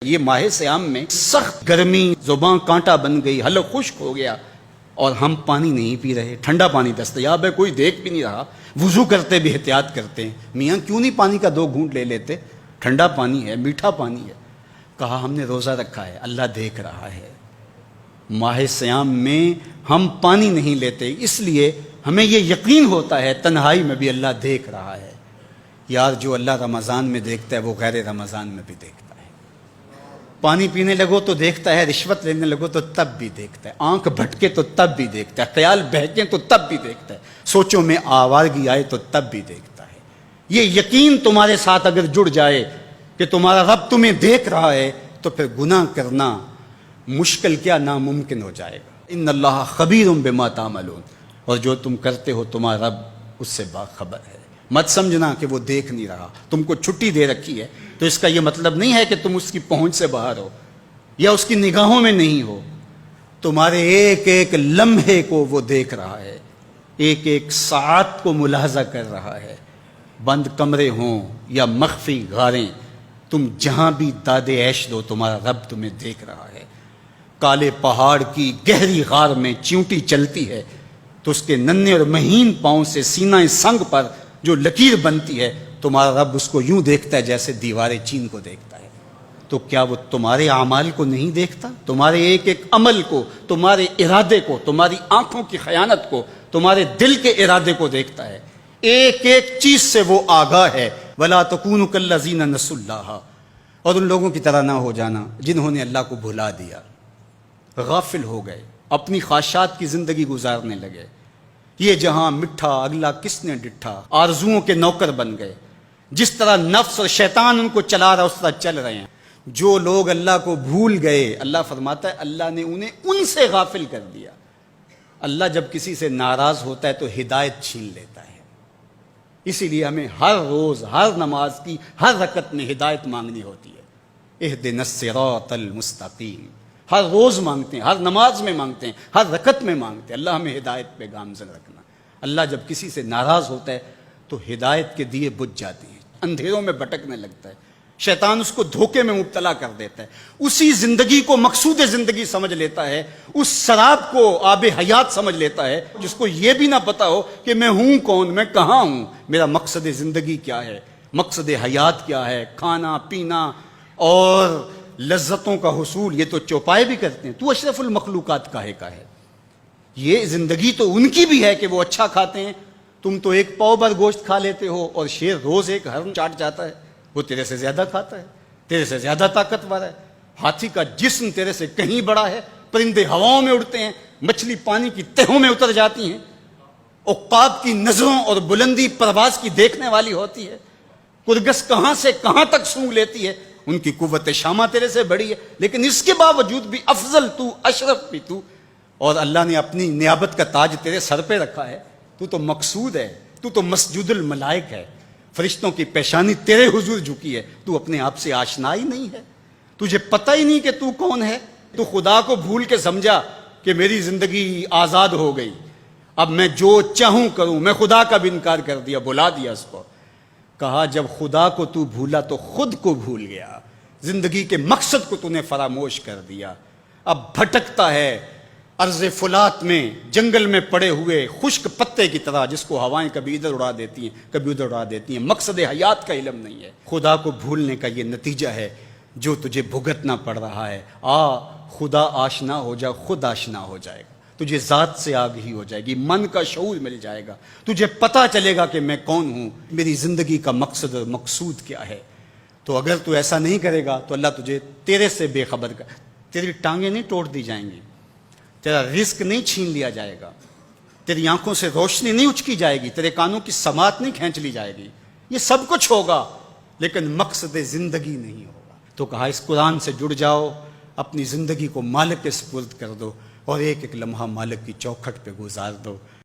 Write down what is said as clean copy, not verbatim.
یہ ماہ سیام میں سخت گرمی، زبان کانٹا بن گئی، حلق خشک ہو گیا اور ہم پانی نہیں پی رہے، ٹھنڈا پانی دستیاب ہے، کوئی دیکھ بھی نہیں رہا، وضو کرتے بھی احتیاط کرتے ہیں، میاں کیوں نہیں پانی کا 2 گھونٹ لے لیتے، ٹھنڈا پانی ہے، میٹھا پانی ہے۔ کہا ہم نے روزہ رکھا ہے، اللہ دیکھ رہا ہے۔ ماہ سیام میں ہم پانی نہیں لیتے، اس لیے ہمیں یہ یقین ہوتا ہے تنہائی میں بھی اللہ دیکھ رہا ہے۔ یار جو اللہ رمضان میں دیکھتا ہے وہ غیر رمضان میں بھی دیکھتا ہے۔ پانی پینے لگو تو دیکھتا ہے، رشوت لینے لگو تو تب بھی دیکھتا ہے، آنکھ بھٹکے تو تب بھی دیکھتا ہے، خیال بہکے تو تب بھی دیکھتا ہے، سوچوں میں آوارگی آئے تو تب بھی دیکھتا ہے۔ یہ یقین تمہارے ساتھ اگر جڑ جائے کہ تمہارا رب تمہیں دیکھ رہا ہے تو پھر گناہ کرنا مشکل کیا ناممکن ہو جائے گا۔ ان اللہ خبیر بما تعملون، اور جو تم کرتے ہو تمہارا رب اس سے باخبر ہے۔ مت سمجھنا کہ وہ دیکھ نہیں رہا، تم کو چھٹی دے رکھی ہے تو اس کا یہ مطلب نہیں ہے کہ تم اس کی پہنچ سے باہر ہو یا اس کی نگاہوں میں نہیں ہو۔ تمہارے ایک ایک لمحے کو وہ دیکھ رہا ہے، ایک ایک ساعت کو ملاحظہ کر رہا ہے۔ بند کمرے ہوں یا مخفی غاریں، تم جہاں بھی داد عیش دو تمہارا رب تمہیں دیکھ رہا ہے۔ کالے پہاڑ کی گہری غار میں چیونٹی چلتی ہے تو اس کے ننھے اور مہین پاؤں سے سینہ سنگ پر جو لکیر بنتی ہے تمہارا رب اس کو یوں دیکھتا ہے جیسے دیوار چین کو دیکھتا ہے۔ تو کیا وہ تمہارے اعمال کو نہیں دیکھتا؟ تمہارے ایک ایک عمل کو، تمہارے ارادے کو، تمہاری آنکھوں کی خیانت کو، تمہارے دل کے ارادے کو دیکھتا ہے۔ ایک ایک چیز سے وہ آگاہ ہے۔ وَلَا تَكُونُوا كَالَّذِينَ نَسُوا اللَّهَ، اور ان لوگوں کی طرح نہ ہو جانا جنہوں نے اللہ کو بھلا دیا، غافل ہو گئے، اپنی خواہشات کی زندگی گزارنے لگے۔ یہ جہاں مٹھا اگلا کس نے ڈٹھا، آرزوؤں کے نوکر بن گئے۔ جس طرح نفس اور شیطان ان کو چلا رہا اس طرح چل رہے ہیں۔ جو لوگ اللہ کو بھول گئے، اللہ فرماتا ہے اللہ نے انہیں ان سے غافل کر دیا۔ اللہ جب کسی سے ناراض ہوتا ہے تو ہدایت چھین لیتا ہے۔ اسی لیے ہمیں ہر روز ہر نماز کی ہر رکعت میں ہدایت مانگنی ہوتی ہے۔ اہدنا الصراط المستقیم، ہر روز مانگتے ہیں، ہر نماز میں مانگتے ہیں، ہر رکعت میں مانگتے ہیں، اللہ ہمیں ہدایت پہ گامزن رکھنا۔ اللہ جب کسی سے ناراض ہوتا ہے تو ہدایت کے دیے بجھ جاتے ہیں، اندھیروں میں بھٹکنے لگتا ہے، شیطان اس کو دھوکے میں مبتلا کر دیتا ہے، اسی زندگی کو مقصود زندگی سمجھ لیتا ہے، اس شراب کو آب حیات سمجھ لیتا ہے، جس کو یہ بھی نہ پتا ہو کہ میں ہوں کون، میں کہاں ہوں، میرا مقصد زندگی کیا ہے، مقصد حیات کیا ہے۔ کھانا پینا اور لذتوں کا حصول یہ تو چوپائے بھی کرتے ہیں، تو اشرف المخلوقات کاہے کا ہے۔ یہ زندگی تو ان کی بھی ہے کہ وہ اچھا کھاتے ہیں، تم تو ایک پاؤ بھر گوشت کھا لیتے ہو اور شیر روز ایک ہرن چاٹ جاتا ہے، وہ تیرے سے زیادہ کھاتا ہے، تیرے سے زیادہ طاقتور ہے۔ ہاتھی کا جسم تیرے سے کہیں بڑا ہے، پرندے ہواؤں میں اڑتے ہیں، مچھلی پانی کی تہوں میں اتر جاتی ہیں، عقاب کی نظروں اور بلندی پرواز کی دیکھنے والی ہوتی ہے، کرگس کہاں سے کہاں تک سونگھ لیتی ہے، ان کی قوت شامہ تیرے سے بڑی ہے، لیکن اس کے باوجود بھی افضل تو، اشرف بھی تو، اور اللہ نے اپنی نیابت کا تاج تیرے سر پہ رکھا ہے۔ تو مقصود ہے، تو مسجود الملائک ہے، فرشتوں کی پیشانی تیرے حضور جھکی ہے، تو اپنے آپ سے آشنا ہی نہیں ہے، تجھے پتہ ہی نہیں کہ تو کون ہے۔ تو خدا کو بھول کے سمجھا کہ میری زندگی آزاد ہو گئی، اب میں جو چاہوں کروں، میں خدا کا بھی انکار کر دیا، بلا دیا اس کو۔ کہا جب خدا کو تو بھولا تو خود کو بھول گیا، زندگی کے مقصد کو تو نے فراموش کر دیا، اب بھٹکتا ہے ارض فلات میں، جنگل میں پڑے ہوئے خشک پتے کی طرح، جس کو ہوائیں کبھی ادھر اڑا دیتی ہیں کبھی ادھر اڑا دیتی ہیں۔ مقصد حیات کا علم نہیں ہے، خدا کو بھولنے کا یہ نتیجہ ہے جو تجھے بھگتنا پڑ رہا ہے۔ خدا آشنا ہو جا، خود آشنا ہو جائے گا، تجھے ذات سے آگہی ہو جائے گی، من کا شعور مل جائے گا، تجھے پتہ چلے گا کہ میں کون ہوں، میری زندگی کا مقصد اور مقصود کیا ہے۔ تو اگر تو ایسا نہیں کرے گا تو اللہ تجھے تیرے سے بے خبر کر، تیری ٹانگیں نہیں توڑ دی جائیں گی، تیرا رزق نہیں چھین لیا جائے گا، تیری آنکھوں سے روشنی نہیں اچکی جائے گی، تیرے کانوں کی سماعت نہیں کھینچ لی جائے گی، یہ سب کچھ ہوگا لیکن مقصد زندگی نہیں ہوگا۔ تو کہا اس قرآن سے جڑ جاؤ، اپنی زندگی کو مالک کے سپرد کر دو اور ایک ایک لمحہ مالک کی چوکھٹ پہ گزار دو۔